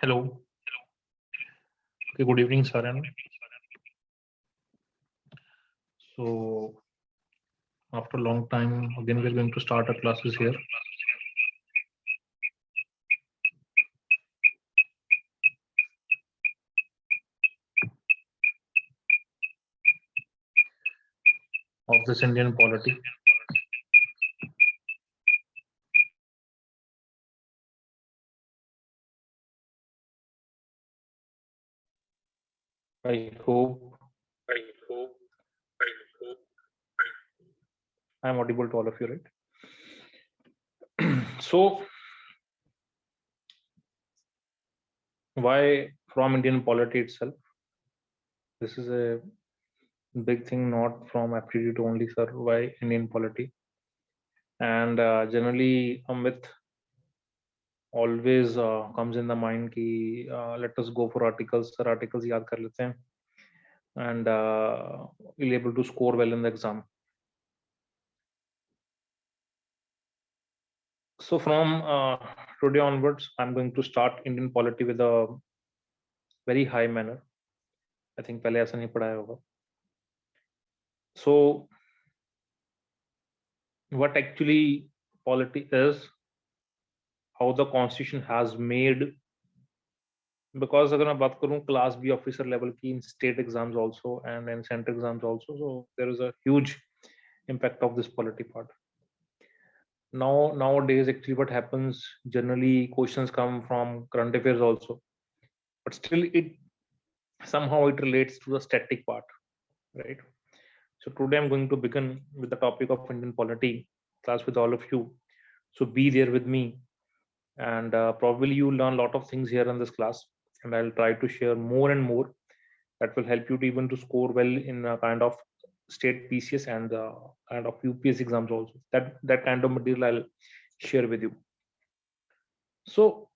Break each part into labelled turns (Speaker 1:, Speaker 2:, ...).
Speaker 1: Hello. Okay, good evening, Saran. So, after a long time, again, we're going to start our classes here. Of this Indian polity. I hope I'm audible to all of you, right? So, why from Indian polity itself? This is a big thing, not from aptitude only, sir. Why Indian polity? And generally, a myth always comes in the mind ki let us go for articles, sir. Articles याद कर लेते हैं, and we'll able to score well in the exam. So from today onwards, I'm going to start Indian polity with a very high manner. I think पहले ऐसा नहीं पढ़ाया होगा. So what actually polity is, how the constitution has made, because अगर मैं बात करूं class B officer level की in state exams also and in center exams also, so there is a huge impact of this polity part. Nowadays actually what happens, generally questions come from current affairs also, but still it somehow it relates to the static part, right? So today I'm going to begin with the topic of Indian polity class with all of you. So be there with me, and probably you learn a lot of things here in this class, and I'll try to share more and more that will help you to even to score well in a kind of state PCS and kind of UPS exams also. That kind of material I'll share with you. So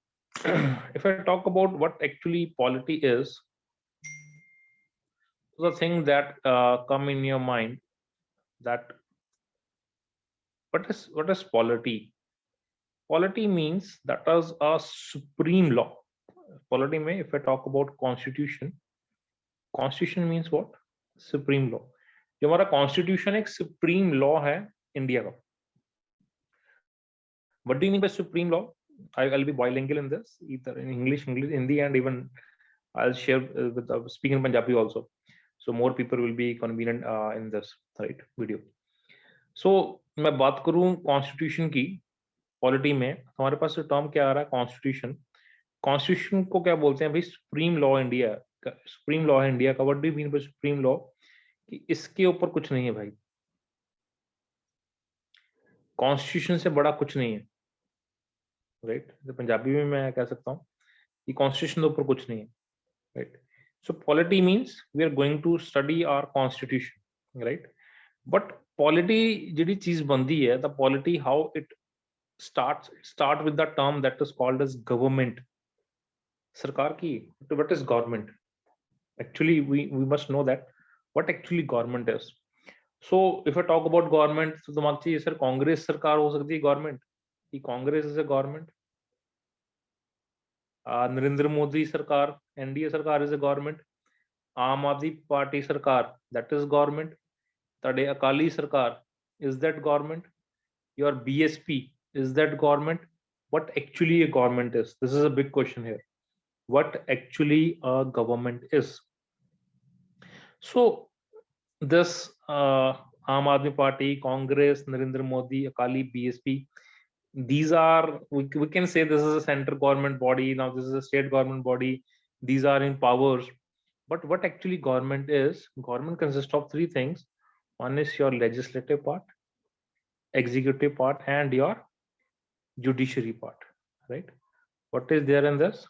Speaker 1: if I talk about what actually polity is, the thing that come in your mind, that what is polity? Polity means that is a supreme law. Polity में if I talk about constitution, constitution means what? Supreme law. जो हमारा constitution एक supreme law है India का. What do you mean by supreme law? I'll be bilingual in this, either in English, Hindi, and even I'll share with speaking Punjabi also. So more people will be convenient in this right video. So मैं बात करूं constitution की, polity में हमारे पास term क्या आ रहा है? Constitution. Constitution को क्या बोलते हैं भाई? सुप्रीम लॉ इंडिया का. सुप्रीम लॉ है इंडिया का. What do you mean by supreme law? कि इसके ऊपर कुछ नहीं है भाई. कॉन्स्टिट्यूशन से बड़ा कुछ नहीं है, राइट? तो पंजाबी में मैं कह सकता हूँ कि कॉन्स्टिट्यूशन के ऊपर कुछ नहीं है, right? So polity means we are going to study our constitution, right? But polity जिहड़ी चीज बनती है, the polity how it start with the term that is called as government. सरकार की. What is government? Actually we must know that what actually government is. So if I talk about government, तो दिमाग चाहिए sir Congress सरकार हो सकती है government, कि Congress is a government. Narendra Modi सरकार, एनडीए सरकार इज अ गवर्नमेंट. आम आदमी पार्टी सरकार, that is government. ਤੁਹਾਡੇ ਅਕਾਲੀ ਸਰਕਾਰ, is that government? Your BSP, is that government? What actually a government is? This is a big question here. What actually a government is? So this Aam Aadmi Party, Congress, Narendra Modi, Akali, BSP, these are, we can say this is a central government body, now this is a state government body, these are in powers. But what actually government is? Government consists of three things. One is your legislative part, executive part, and your judiciary part, right? What is there in this?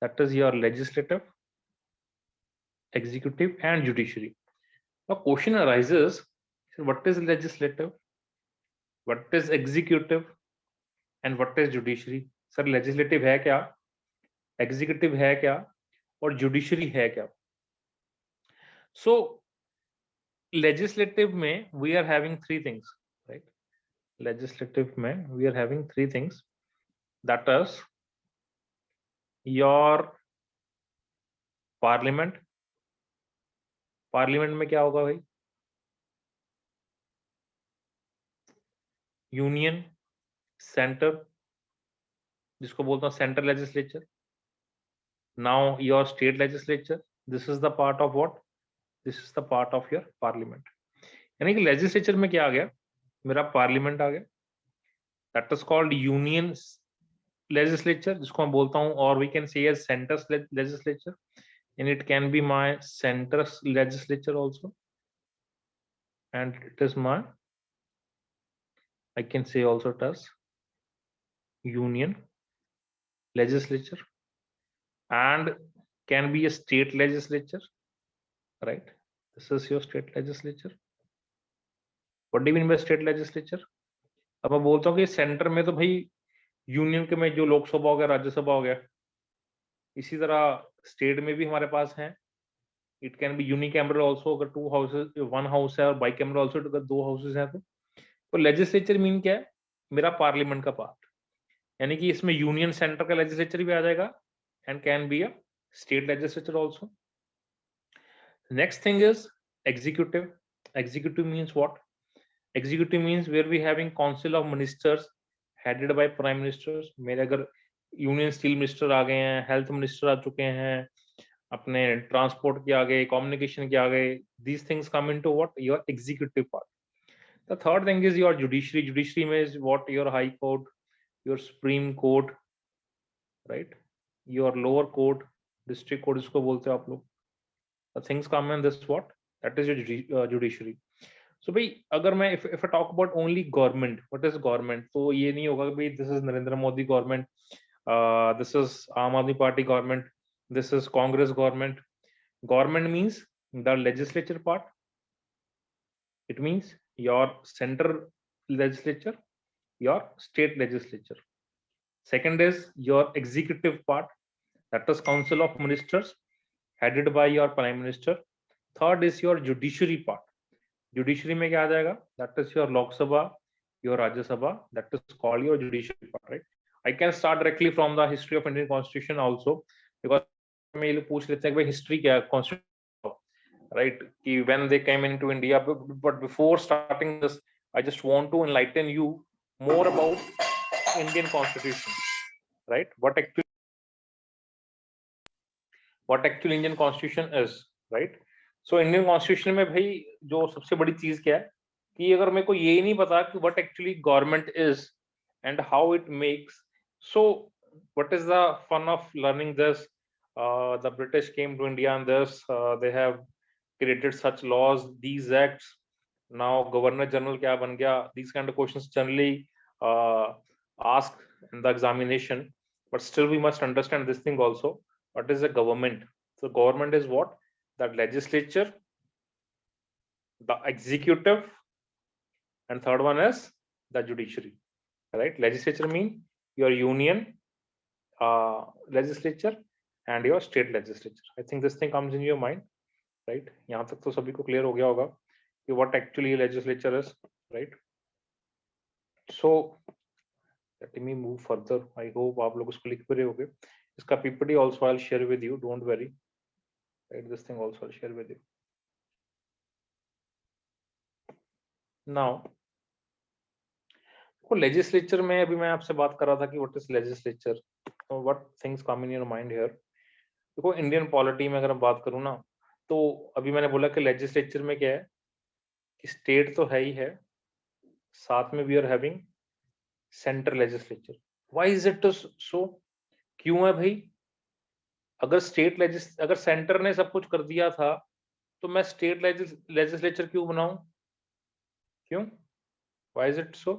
Speaker 1: That is your legislative, executive, and judiciary. Now question arises, what is legislative, what is executive, and what is judiciary? Sir, legislative है क्या, executive है क्या, और judiciary है क्या? So legislative में we are having three things, right? Legislative में we are having three things, that is your parliament, parliament में क्या होगा भाई? यूनियन, सेंटर, जिसको बोलता हूँ central legislature. Now your state legislature, this is the part of what? This is the part of your parliament. यानी कि legislature में क्या आ गया? मेरा पार्लियामेंट आ गया. That is called union legislature, जिसको मैं बोलता हूँ, और we can say as centre's legislature, and it can be my central legislature also, and it is my, I can say also it as union legislature, and can be a state legislature, right? This is your state legislature. What do you mean by state legislature? अब मैं बोलता हूँ कि centre में तो भाई union के में जो लोकसभा हो गया, राज्यसभा हो गया, इसी तरह स्टेट में भी हमारे पास हैं. It can be unicameral also, अगर टू हाउसेस, वन हाउस है, और बाइकैमरल ऑल्सो अगर दो हाउसेस हैं. तो लेजिस्लेचर मीन क्या है? मेरा पार्लियामेंट का पार्ट. यानी कि इसमें यूनियन सेंटर का लेजिस्लेचर भी आ जाएगा, and can be a state legislature also. Next thing is executive. Executive means what? Executive means where we having council of ministers headed by prime ministers. मेरे अगर यूनियन स्टील मिनिस्टर आ गए हैं, health minister आ चुके हैं, अपने transport के आ गए, communication के आ गए, these things come into what? Your executive part. The third thing is your judiciary. Judiciary means what? Your high court, your supreme court, right? Your lower court, district court जिसको बोलते हो आप लोग. The things come in this what? That is your judiciary. So भाई अगर मैं if I talk about only government, what is government? तो ये नहीं होगा कि भाई this is Narendra Modi government, this is आम आदमी party government, this is Congress government. Government means the legislature part. It means your central legislature, your state legislature. Second is your executive part, that is council of ministers headed by your prime minister. Third is your judiciary part. Judiciary में क्या आ जाएगा? That is your Lok Sabha, your Rajya Sabha, that is called your judiciary part, right? I can start directly from the history of Indian Constitution also, because मैं ये लोग पूछ लेते हैं कि भाई history क्या है Constitution, right? कि when they came into India, but before starting this, I just want to enlighten you more about Indian Constitution, right? What actually Indian Constitution is, right? So Indian Constitution में भाई जो सबसे बड़ी चीज क्या है कि अगर मेरे को ये नहीं पता कि what actually government is and how it makes, so what is the fun of learning this? The British came to India and this, they have created such laws, these acts. Now Governor General क्या बन गया? These kind of questions generally asked in the examination, but still we must understand this thing also. What is a government? So government is what? The legislature, the executive, and third one is the judiciary, right? Legislature mean your union legislature and your state legislature. I think this thing comes in your mind, right? यहाँ तक तो सभी को clear हो गया होगा कि what actually legislature is, right? So let me move further. I hope आप लोग उसको लिख भी रहे होगे. इसका PPT also I'll share with you. Don't worry. Right, this thing also I'll share with you. Now, तो लेजिस्लेचर में अभी मैं आपसे बात कर रहा था कि व्हाट इज लेजिस्लेचर, तो what things come in your mind here. देखो इंडियन पॉलिटी में अगर मैं बात करूँ ना, तो अभी मैंने बोला कि लेजिस्लेचर में क्या है कि स्टेट तो है ही है, साथ में we are having central legislature. Why is it so? क्यों है भाई? अगर सेंटर ने सब कुछ कर दिया था तो मैं स्टेट लेजिस्लेचर क्यों बनाऊं? क्यों? व्हाई इज इट सो?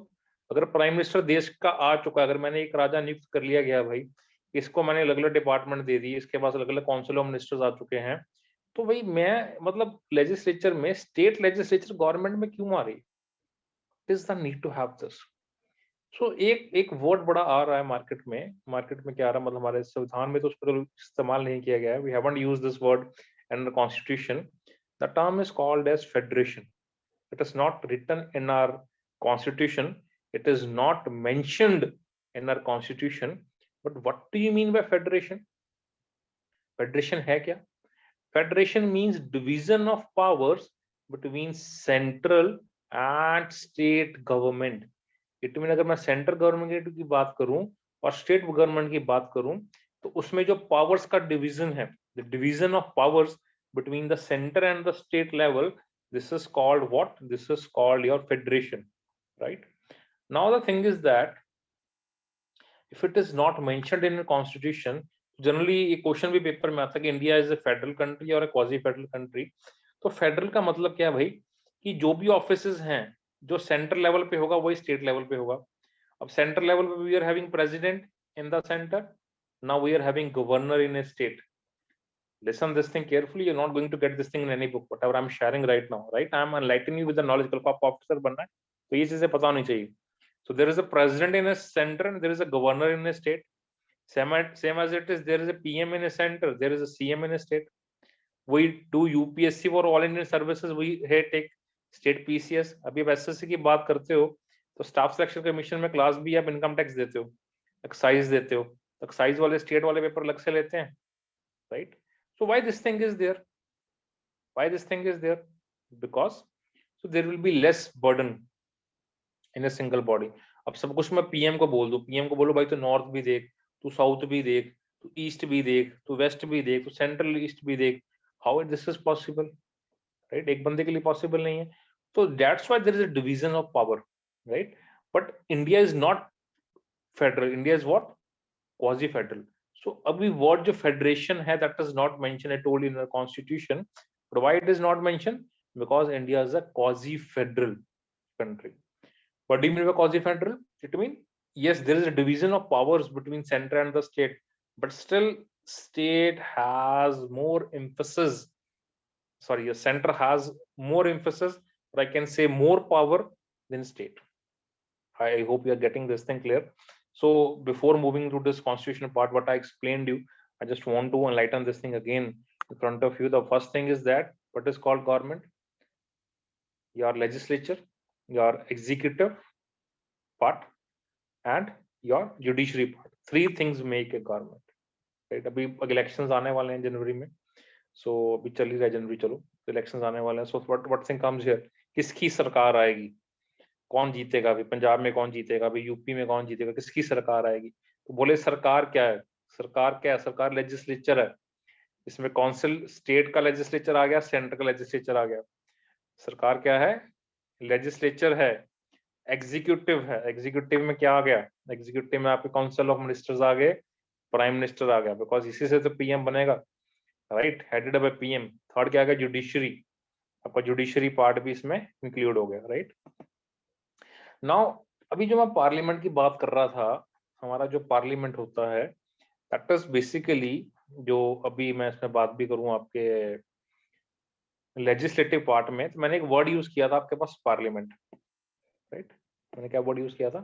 Speaker 1: अगर प्राइम मिनिस्टर देश का आ चुका है, अगर मैंने एक राजा नियुक्त कर लिया गया भाई, इसको मैंने अलग अलग डिपार्टमेंट दे दी, इसके पास अलग अलग काउंसिल ऑफ मिनिस्टर्स आ चुके हैं, तो भाई मैं मतलब लेजिस्लेचर में स्टेट लेजिस्लेचर गवर्नमेंट में क्यों आ रही? It is the need to have this. So एक वर्ड बड़ा आ रहा है मार्केट में क्या आ रहा है, मतलब हमारे संविधान में तो उसको इस्तेमाल नहीं किया गया है. We haven't used this word in the constitution. The term is called as federation. It is not written in our constitution. It is not mentioned in our constitution. But what do you mean by federation? Federation है क्या? Federation means division of powers between central and state government. It mean अगर मैं central government की बात करूं और state government की बात करूं तो उसमें जो पावर्स का डिवीजन है, the division of powers between the center and the state level, this is called what? This is called your federation, right? Now the thing is that if it is not mentioned in a constitution, generally ये question भी paper में आता है कि India is a federal country और quasi federal country. तो federal का मतलब क्या है भाई, कि जो भी ऑफिसेज हैं जो सेंट्रल लेवल पे होगा वही स्टेट लेवल पे होगा। अब सेंट्रल लेवल पे we are having president in the centre, now we are having governor in a state. Listen this thing carefully, you're not going to get this thing in any book, whatever I'm sharing right now, right? I'm enlightening you with the knowledge। कल को आपको officer बनना है तो ये चीजें पता होनी चाहिए। So there is a president in a center and there is a governor in a state, same as it is there is a PM in a center, there is a CM in a state। we do UPSC for all Indian services, we here take state PCS। अभी आप SSC की बात करते हो तो staff selection commission में class B आप income tax देते हो, एक्साइज देते हो, एक्साइज वाले स्टेट वाले पेपर अलग से लेते हैं, right? So why this thing is there? Why this thing is there? Because so there will be less burden in a single body। अब सब कुछ मैं पीएम को बोल दूं, पीएम को बोलो भाई तो नॉर्थ भी देख, तू साउथ भी देख, तू ईस्ट भी देख, तू वेस्ट भी देख, तू सेंट्रल ईस्ट भी देख। How this is possible, right? एक बंदे के लिए पॉसिबल नहीं है। तो that's why there is a division of power, right? But India is not federal, India is what? Quasi federal. So अभी वर्ड जो फेडरेशन है that is not mentioned at all in the constitution, but why it is not mentioned? Because India is a quasi federal country। What do you mean by quasi federal? It means yes, there is a division of powers between center and the state, but still state has more emphasis, sorry, your center has more emphasis, or I can say more power than state। I hope you are getting this thing clear। So before moving to this constitutional part, what I explained you, I just want to enlighten this thing again in front of you। The first thing is that what is called government? Your legislature, your executive part, and your judiciary part। Three things make a government, right? अभी elections आने वाले हैं जनवरी में, सो अभी चल ही रहा है जनवरी, चलो इलेक्शंस आने वाले हैं। So what thing comes here, किसकी सरकार आएगी, कौन जीतेगा, अभी पंजाब में कौन जीतेगा, अभी यूपी में कौन जीतेगा, किसकी सरकार आएगी? तो बोले सरकार क्या है? सरकार क्या है? सरकार लेजिस्लेचर है। इसमें काउंसिल स्टेट का लेजिस्लेचर आ गया, सेंटर का लेजिस्लेचर आ गया। सरकार क्या है? लेजिस्लेचर है। एग्जीक्यूटिव है, एग्जीक्यूटिव में क्या आ गया? एग्जीक्यूटिव में आपके काउंसिल ऑफ मिनिस्टर्स आ गए, प्राइम मिनिस्टर आ गया, बिकॉज इसी से तो पीएम बनेगा, right? Headed by PM. Third क्या आ गया? जुडिशरी। आपका जुडिशरी पार्ट भी इसमें इंक्लूड हो गया, राइट? नाउ अभी जो मैं पार्लियामेंट की बात कर रहा था, हमारा जो पार्लियामेंट होता है दैट इज बेसिकली, जो अभी मैं इसमें बात भी करूं आपके लेजिस्लेटिव पार्ट में, तो मैंने एक वर्ड यूज किया था आपके पास, पार्लियामेंट, राइट? मैंने क्या वर्ड यूज किया था?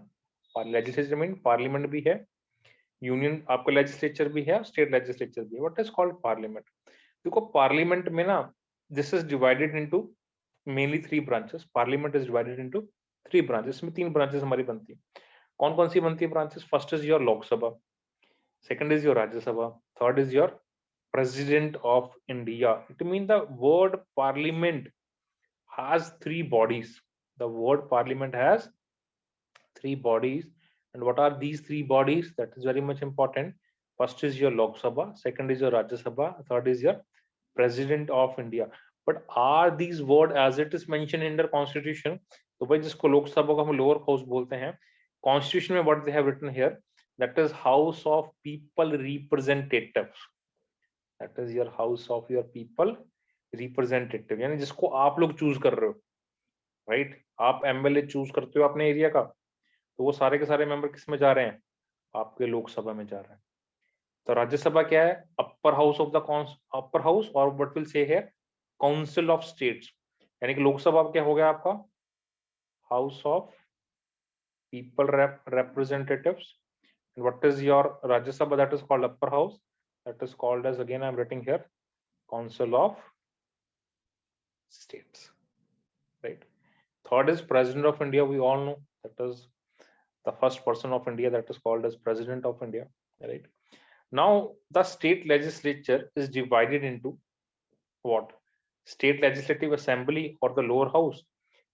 Speaker 1: लेजिस्लेचर मीन पार्लियामेंट भी है, यूनियन आपका लेजिस्लेचर भी है, स्टेट लेजिस्लेचर भी है। What is called parliament? देखो पार्लियामेंट में ना, this is divided into mainly three branches. Parliament is divided into three branches, में तीन ब्रांचेस हमारी बनती है। कौन कौन सी बनती है branches? First is your Lok Sabha, second is your Rajya Sabha, third is your president of India। It means the word parliament has three bodies। The word parliament has three bodies, and what are these three bodies? That is very much important। First is your Lok Sabha, second is your Rajya Sabha, third is your president of India। But are these word as it is mentioned in the constitution? तो भाई जिसको लोकसभा को हम lower house बोलते हैं, constitution में what they have written here, that is house of people representatives। That is your house of your people representative, यानी जिसको आप लोग चूज कर रहे हो, राइट? आप एमएलए चूज करते हो अपने एरिया का, तो वो सारे के सारे मेंबर किस में जा रहे हैं? आपके लोकसभा में जा रहे हैं। तो राज्यसभा क्या है? Upper house of the upper house, और व्हाट विल से है काउंसिल ऑफ स्टेट्स। यानी कि लोकसभा क्या हो गया आपका? House of people representatives। and what is your Rajya Sabha? That is called upper house, that is called as, again I'm writing here, council of states, right? Third is president of India, we all know that is the first person of India, that is called as president of India, right? Now the state legislature is divided into what? State legislative assembly or the lower house,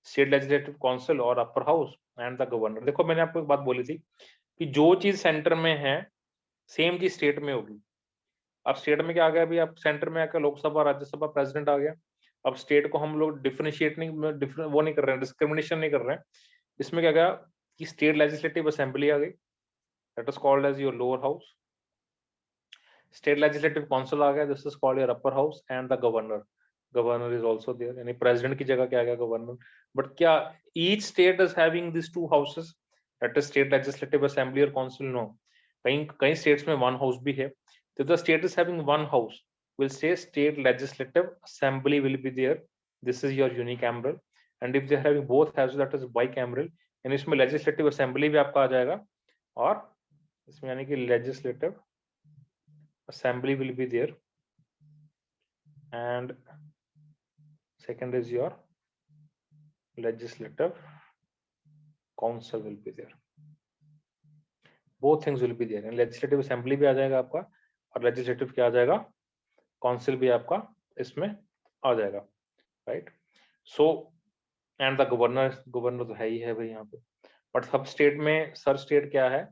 Speaker 1: state legislative council or upper house, and the governor. देखो मैंने आपको एक बात बोली थी कि जो चीज सेंटर में है सेम चीज स्टेट में होगी। अब स्टेट में क्या आ गया, अभी आप सेंटर में आकर लोकसभा राज्यसभा प्रेसिडेंट आ गया। अब स्टेट को हम लोग डिफरेंशिएट नहीं वो नहीं कर रहे हैं, डिस्क्रिमिनेशन नहीं कर रहे हैं। इसमें क्या गया कि स्टेट लेजिस्लेटिव असेंबली आ गई, that is called as your lower house. State legislative council आ गया, this is called your upper house, and the governor, governor is also there, यानी प्रेसिडेंट की जगह क्या आ गया, गवर्नर। बट क्या each state is having this two houses, that is state legislative assembly और काउंसिल? नो, कहीं कहीं स्टेट्स में वन हाउस भी है। तो the state is having one house, will say state legislative assembly will be there, this is your unicameral. And if they are having both houses, that is bicameral, यानी इसमें legislative assembly भी आपका आ जाएगा, और इसमें यानी कि legislative assembly will be there, and second is your legislative council will be there, both things will be there, and legislative assembly भी आ जाएगा आपका, और legislative क्या आ जाएगा, council भी आपका इसमें आ जाएगा, right? So and the governor, governor तो है ही है भाई यहाँ पे। बट सब स्टेट में सर स्टेट क्या है,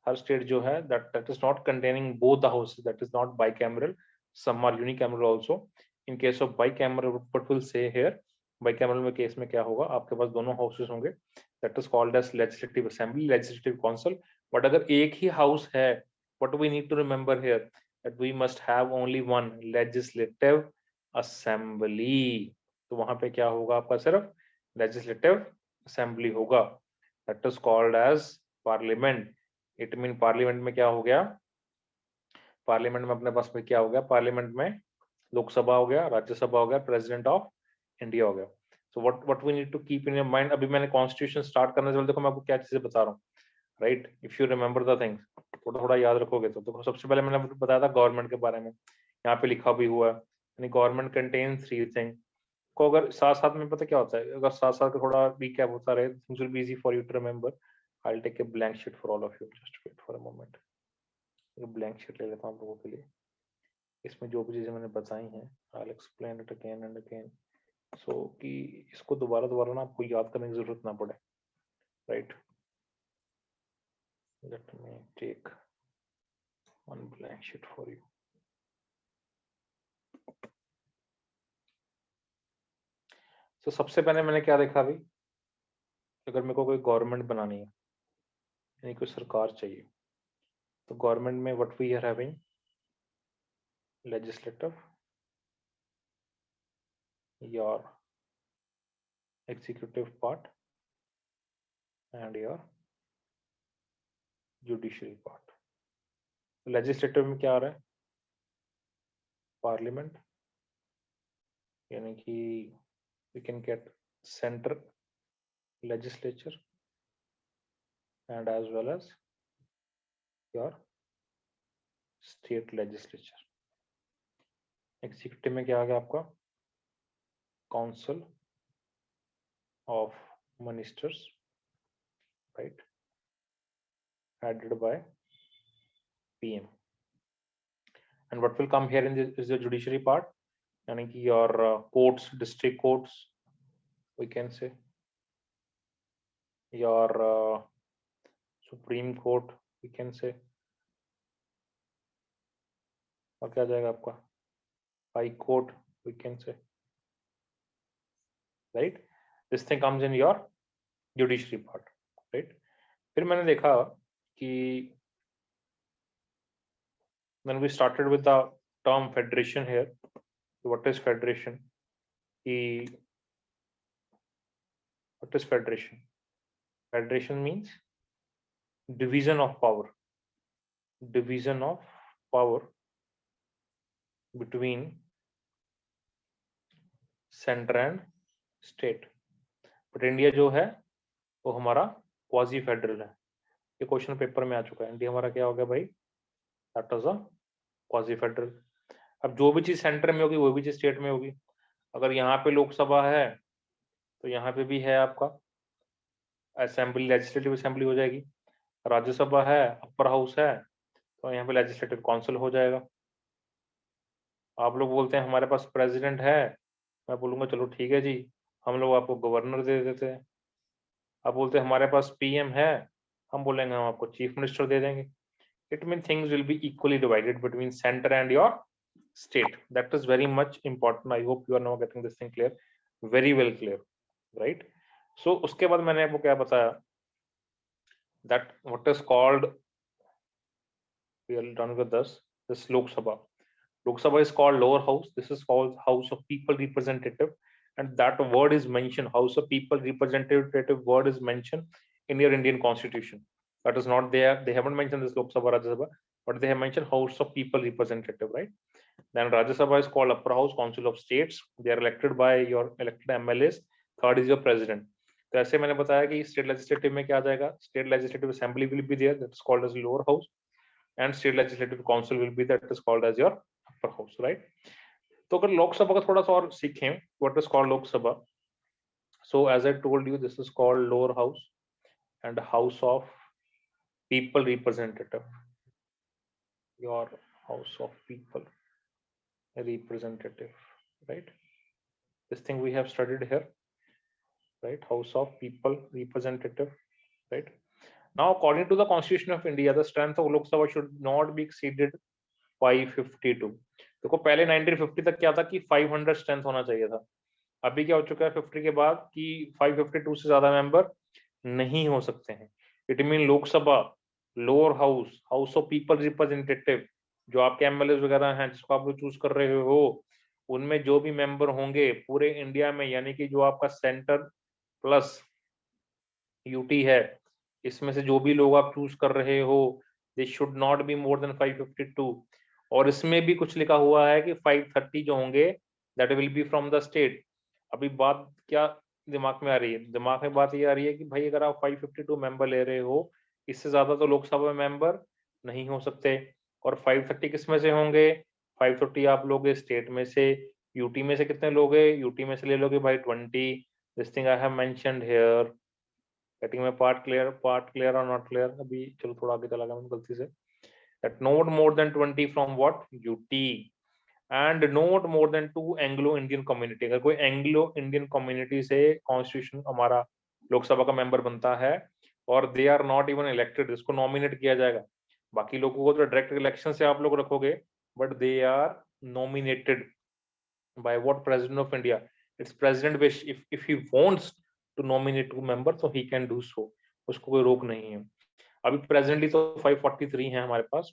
Speaker 1: हर स्टेट जो है that is not containing both the houses, that is not bicameral, some are unicameral also. In case of bicameral, what will say here, bicameral में केस में क्या होगा, आपके पास दोनों हाउसेस होंगे, that is called as legislative assembly, legislative council. But अगर एक ही house है, what we need to remember here, that we must have only one legislative assembly. तो वहां पे क्या होगा आपका, सिर्फ legislative assembly होगा, that is called as parliament. It mean parliament में क्या हो गया, पार्लियामेंट में अपने पास में क्या हो गया, पार्लियामेंट में लोकसभा हो गया, राज्यसभा हो गया, प्रेसिडेंट ऑफ इंडिया हो गया। So what we need to keep in your mind, अभी मैंने कॉन्स्टिट्यूशन स्टार्ट करने से पहले देखो मैं आपको क्या चीजें बता रहा हूँ, right? If you remember the things, थोड़ा थोड़ा याद रखोगे तो देखो, सबसे पहले मैंने बताया था गवर्नमेंट के बारे में, यहाँ पे लिखा भी हुआ है, यानी गवर्नमेंट कंटेन्स थ्री थिंग को, अगर साथ साथ में पता क्या होता है, अगर साथ साथ थोड़ा रिकैप होता रहे, things will be easy for you to remember. I will take a blank sheet for all of you, just wait for a moment, blank sheet ले लेता हूँ आप लोगों के लिए। इसमें जो भी चीजें मैंने बताई हैं, I will explain it again and again, so कि इसको दोबारा दोबारा ना आपको याद करने की जरूरत ना पड़े, right? Let me take one blank sheet for you. तो सबसे पहले मैंने क्या देखा अभी, अगर मेरे को कोई गवर्नमेंट बनानी है, यानी कोई सरकार चाहिए, तो गवर्नमेंट में what we are having, legislative, your executive part, and your judiciary part. legislative में क्या आ रहा है, parliament, यानी कि we can get center legislature and as well as your state legislature. executive में क्या आ गया आपका, council of ministers, right, headed by PM. And what will come here in this is the judiciary part, यानी कि your courts, district courts, we can say, your Supreme Court, we can say, और क्या जाएगा आपका, High Court, we can say, right? This thing comes in your judiciary part, right? फिर मैंने देखा कि when we started with the term federation here, what is federation? What is federation? Federation means division of power, division of power between centre and state. But India जो है वो हमारा quasi federal है, ये क्वेश्चन पेपर में आ चुका है। India हमारा क्या हो गया भाई, that is a quasi federal. अब जो भी चीज सेंटर में होगी वो भी चीज स्टेट में होगी। अगर यहाँ पे लोकसभा है तो यहाँ पे भी है आपका असेंबली, लेजिस्लेटिव असेंबली हो जाएगी। राज्यसभा है, अपर हाउस है, तो यहाँ पे लेजिस्लेटिव काउंसिल हो जाएगा। आप लोग बोलते हैं हमारे पास प्रेसिडेंट है, मैं बोलूंगा चलो ठीक है जी, हम लोग आपको गवर्नर दे देते हैं। आप बोलते हैं हमारे पास पीएम है, हम बोलेंगे हम आपको चीफ मिनिस्टर दे देंगे। It means things will be equally divided between center and your state. That is very much important. I hope you are now getting this thing clear, very well clear, right? So उसके बाद मैंने आपको क्या बताया, that what is called, we are done with this Lok Sabha. Lok Sabha is called lower house. This is called House of People Representative, and that word is mentioned. House of People Representative word is mentioned in your Indian Constitution. That is not there. They haven't mentioned this Lok Sabha, Rajya Sabha, but they have mentioned House of People Representative, right? Then Rajya Sabha is called Upper House, Council of States. They are elected by your elected MLAs. Third is your president. तो ऐसे मैंने बताया कि state legislative में क्या आ जाएगा, state legislative assembly will be there, that is called as lower house, and state legislative council will be, that is called as your upper house, right? तो अगर लोकसभा का थोड़ा सा और सीखें, what is called Lok Sabha, so as I told you, this is called lower house and house of people representative, your house of people representative, right? This thing we have studied here, right? House of people representative, right? Now according to the Constitution of India, the strength of Lok Sabha should not be exceeded 552. देखो पहले 1950 तक क्या था कि 500 strength होना चाहिए था, अभी क्या हो चुका है 50 के बाद कि 552 से ज्यादा मेंबर नहीं हो सकते हैं। It mean Lok Sabha, lower house, house of people representative, जो आपके एमएलए वगैरह हैं जिसको आप लोग चूज कर रहे हो, उनमें जो भी मेंबर होंगे पूरे इंडिया में, यानी कि जो आपका सेंटर प्लस यूटी है, इसमें से जो भी लोग आप चूज कर रहे हो, they should not be more than 552। और इसमें भी कुछ लिखा हुआ है कि 530 जो होंगे that will be from the state. अभी बात क्या दिमाग में आ रही है, दिमाग में बात ये आ रही है कि भाई अगर आप 552 मेंबर ले रहे हो, इससे ज्यादा तो लोकसभा में मेंबर नहीं हो सकते। और 530 किस में से होंगे, 530 आप लोगे स्टेट में से, यूटी में से कितने लोगे, यूटी में से ले लोगे भाई 20। This thing I have mentioned here. Getting my part clear और नॉट क्लियर? अभी चलो थोड़ा आगे चला गया मैं गलती से। That not more than 20 from what, UT, and not more than 2 Anglo Indian community. अगर कोई एंग्लो इंडियन कम्युनिटी से कॉन्स्टिट्यूशन हमारा लोकसभा का मेंबर बनता है और they are not even elected, इसको नॉमिनेट किया जाएगा। बाकी लोगों को तो डायरेक्ट इलेक्शन से आप लोग रखोगे, but they are nominated by what president of India. It's president wish, if he wants to nominate 2 member तो he can do so, उसको कोई रोक नहीं है। अभी प्रेजेंटली तो 543 हैं हमारे पास,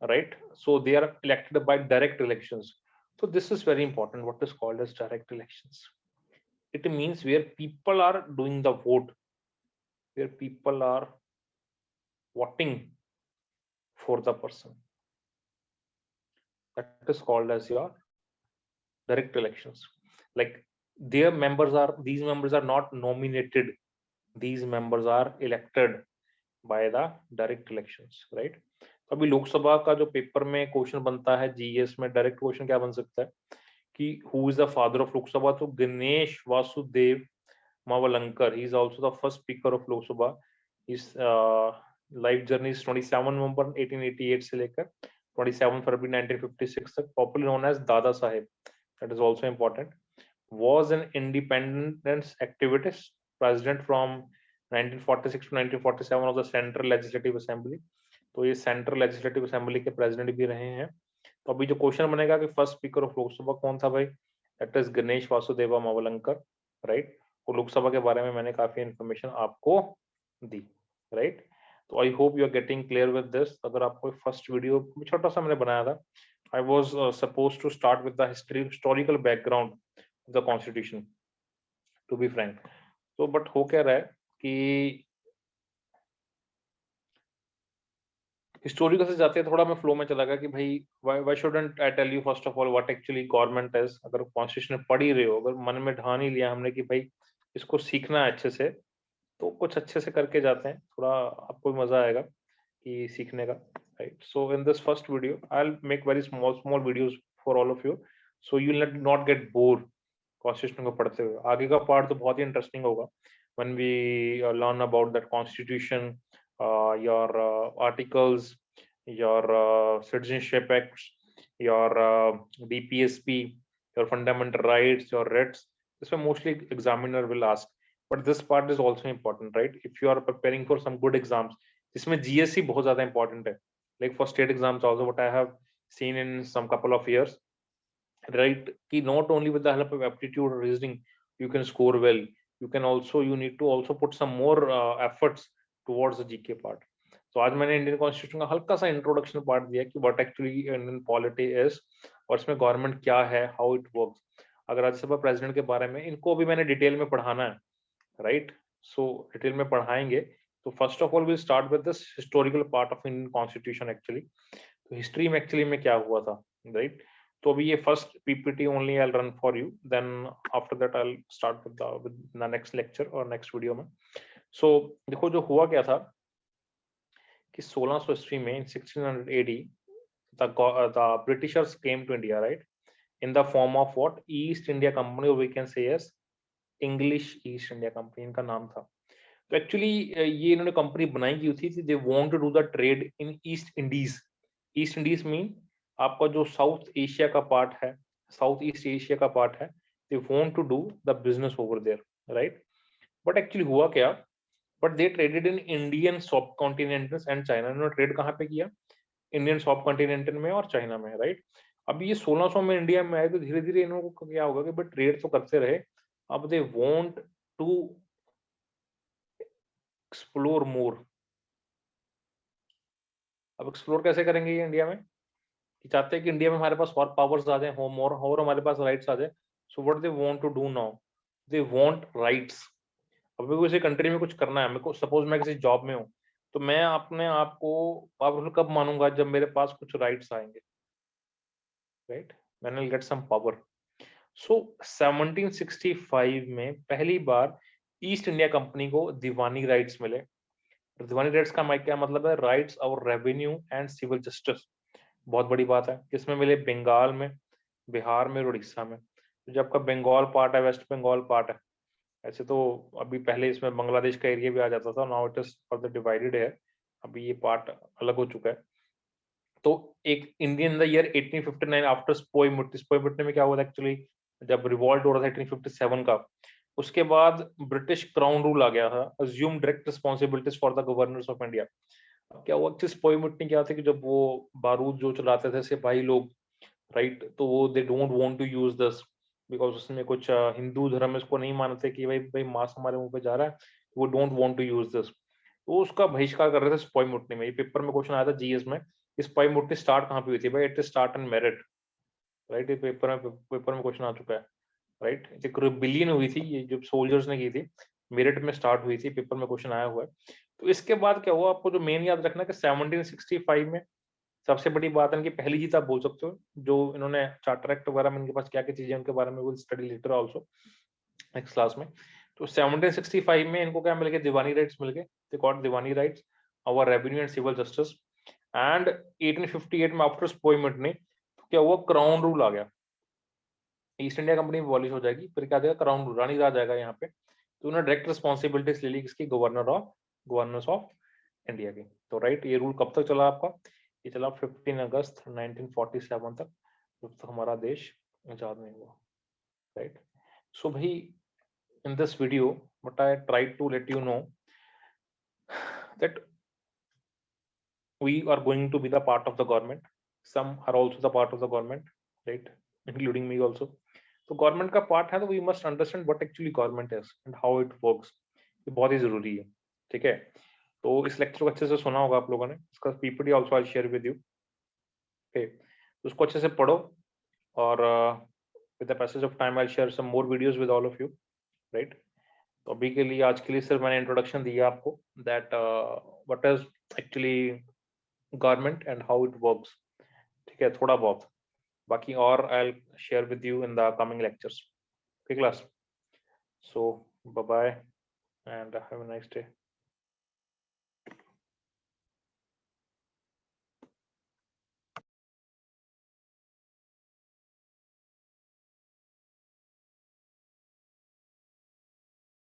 Speaker 1: right? So they are elected by direct elections. So this is very important, what is called as direct elections. It means where people are doing the vote, where people are voting for the person, that is called as your direct elections. Like these members are not nominated, these members are elected by the direct elections, right? तो अभी लोकसभा का जो paper में question बनता है GS में, direct question क्या बन सकता है कि who is the father of Lok Sabha, तो Ganesh Vasudev Mavalankar, he is also the first speaker of Lok Sabha. इस लाइफ जर्नी 27 नवंबर 1888 से लेकर 27 फरवरी 1956 तक, popular known as Dada Saheb, that is also important, was an independence activist, president from 1946 to 1947 of the Central Legislative Assembly। तो ये central legislative assembly के president भी रहे हैं। तो अभी जो क्वेश्चन बनेगा कि फर्स्ट स्पीकर ऑफ लोकसभा कौन था भाई, that is Ganesh Vasudeva Mavalankar, right? और लोकसभा के बारे में मैंने काफी इंफॉर्मेशन आपको दी, राइट? तो I hope you are getting clear with this. अगर आपको फर्स्ट वीडियो छोटा सा मैंने बनाया था, I was supposed to start with the historical background of the constitution, to be frank. So but हो क्या रहा है कि हिस्टोरिकल से जाते हैं थोड़ा मैं फ्लो में चला गया कि भाई why shouldn't I tell you first of all what actually government is। अगर कॉन्स्टिट्यूशन पढ़ ही रहे हो, अगर मन में ठान ही लिया हमने कि भाई इसको सीखना है अच्छे से, तो कुछ अच्छे से करके जाते हैं, थोड़ा आपको मजा आएगा कि सीखने का, right? So in this first video I'll make very small videos for all of you, so you will not get bored constitution को पढ़ते हुए। आगे का पार्ट तो बहुत ही इंटरेस्टिंग होगा when we learn about that constitution, your articles, your citizenship acts, your DPSP, your fundamental rights, your writs. This one mostly examiner will ask, but this part is also important, right? If you are preparing for some good exams, इसमें GSC बहुत ज़्यादा important है. Like for state exams also, what I have seen in some couple of years, right? Ki not only with the help of aptitude or reasoning you can score well. You need to also put some more efforts towards the GK part. तो आज मैंने Indian constitution का हल्का सा introduction part दिया कि what actually Indian polity is और इसमें गवर्नमेंट क्या है, हाउ इट वर्क्स. अगर राज्यसभा प्रेसिडेंट के बारे में इनको भी मैंने डिटेल में पढ़ाना है, राइट? सो डिटेल में पढ़ाएंगे. तो first of all we start with this historical part of Indian constitution actually. तो हिस्ट्री में एक्चुअली में क्या हुआ था, राइट? तो अभी ये first PPT only I will run for you, then after that I will start with the next lecture और नेक्स्ट वीडियो में. सो देखो जो हुआ क्या था कि 1600 ईस्वी में 1600 AD the Britishers came to India, right, in the form of what, East India Company, or we can say as English East India Company इनका नाम था. तो एक्चुअली ये इन्होंने कंपनी बनाई की थी, they want to do the trade in East Indies. East Indies mean आपका जो साउथ एशिया का पार्ट है, साउथ ईस्ट एशिया का पार्ट है, they want to do the business over there, right? But actually हुआ क्या, but they traded in Indian subcontinentals and China. इन्होंने trade कहाँ पे किया, इंडियन सब कॉन्टिनेंटल में और चाइना में, राइट? अब ये 1600 में इंडिया में आए तो धीरे धीरे इनको क्या होगा कि बट ट्रेड तो करते रहे, अब they want to explore more. अब एक्सप्लोर कैसे करेंगे ये इंडिया में, कि चाहते हैं कि इंडिया में हमारे पास और पावर्स आ जाए, होम और हमारे पास राइट्स आ जाए. So what they want to do now, they want rights. अब मेरे को किसी कंट्री में कुछ करना है, मेरे को सपोज मैं किसी जॉब में हूँ, तो मैं अपने आप को पावरफुल कब मानूंगा, जब मेरे पास कुछ राइट्स आएंगे, right? When I get some power. So 1765 में पहली बार ईस्ट इंडिया कंपनी को दीवानी राइट्स मिले. दीवानी राइट्स का क्या मतलब है, राइट्स और रेवेन्यू एंड सिविल जस्टिस. बहुत बड़ी बात है. किसमें मिले, बंगाल में, बिहार में, उड़ीसा में. तो जब आपका बंगाल पार्ट है, वेस्ट बंगाल पार्ट है, ऐसे तो अभी पहले इसमें बांग्लादेश का एरिया भी आ जाता था, now it is further divided है, अभी ये पार्ट अलग हो चुका है. तो एक इंडियन द ईयर 1859 आफ्टर स्पोई में क्या हुआ था एक्चुअली, जब रिवॉल्ट हो रहा था 1857 का, उसके बाद ब्रिटिश क्राउन रूल आ गया था, assume direct responsibilities for the governors of India. क्या हुआ कि स्पोई क्या था कि जब वो बारूद जो चलाते थे सिपाही लोग, राइट, तो वो they don't want to use this because उसमें कुछ हिंदू धर्म इसको नहीं मानते कि भाई भाई मांस हमारे मुंह पे जा रहा है, वो don't want to use this. तो उसका बहिष्कार कर रहे थे स्पोई में. ये पेपर में क्वेश्चन आया था जीएस में, स्पोई स्टार्ट कहाँ पे हुई थी भाई, it start in merit, right? ये पेपर में क्वेश्चन आ चुका है, राइट? एक रिबिलियन हुई थी, ये जो सोल्जर्स ने की थी, मेरिट में स्टार्ट हुई थी, पेपर में क्वेश्चन आया हुआ है. तो इसके बाद क्या हुआ, आपको जो मेन याद रखना कि 1765 में सबसे बड़ी बात है इनकी पहली जीत, आप बोल सकते हो, जो इन्होंने चार्टर एक्ट वगैरह में इनके पास क्या क्या चीजें उनके बारे में will study letter also next class में. तो 1765 में इनको क्या मिल गए, दीवानी राइट्स मिल गए. They got diwani rights, our revenue and civil justice. And 1858 में आफ्टर स्पोइमेंट ने तो क्या हुआ, क्राउन रूल आ गया. ईस्ट इंडिया कंपनी अबॉलिश हो जाएगी, फिर क्या देगा, क्राउन रूल, रानी राज आएगा यहाँ पे. तो उन्होंने डायरेक्ट रिस्पॉन्सिबिलिटीज ले ली किसकी, गवर्नर्स ऑफ इंडिया की. तो राइट, ये रूल कब तक चला आपका, ये चला 15 अगस्त 1947 तक, जब तक हमारा देश आजाद नहीं हुआ, राइट? सो भाई, in this video what I tried to let you know that we are going to be the part of the government, some are also the part of the government, right, including me also. तो government का part है, तो we must understand what actually government is and how it works. ये बहुत ही जरूरी है, ठीक है? तो इस लेक्चर को अच्छे से सुना होगा आप लोगों ने, इसका PPT also I share with you, okay? तो उसको अच्छे से पढ़ो और with the passage of time I share some more videos with all of you, right? तो अभी के लिए, आज के लिए सिर्फ मैंने इंट्रोडक्शन दिया आपको, that what is actually government and how it works, ठीक है? थोड़ा बहुत, बाकी और I will share with you in the coming lectures, okay class? So bye bye and have a nice day.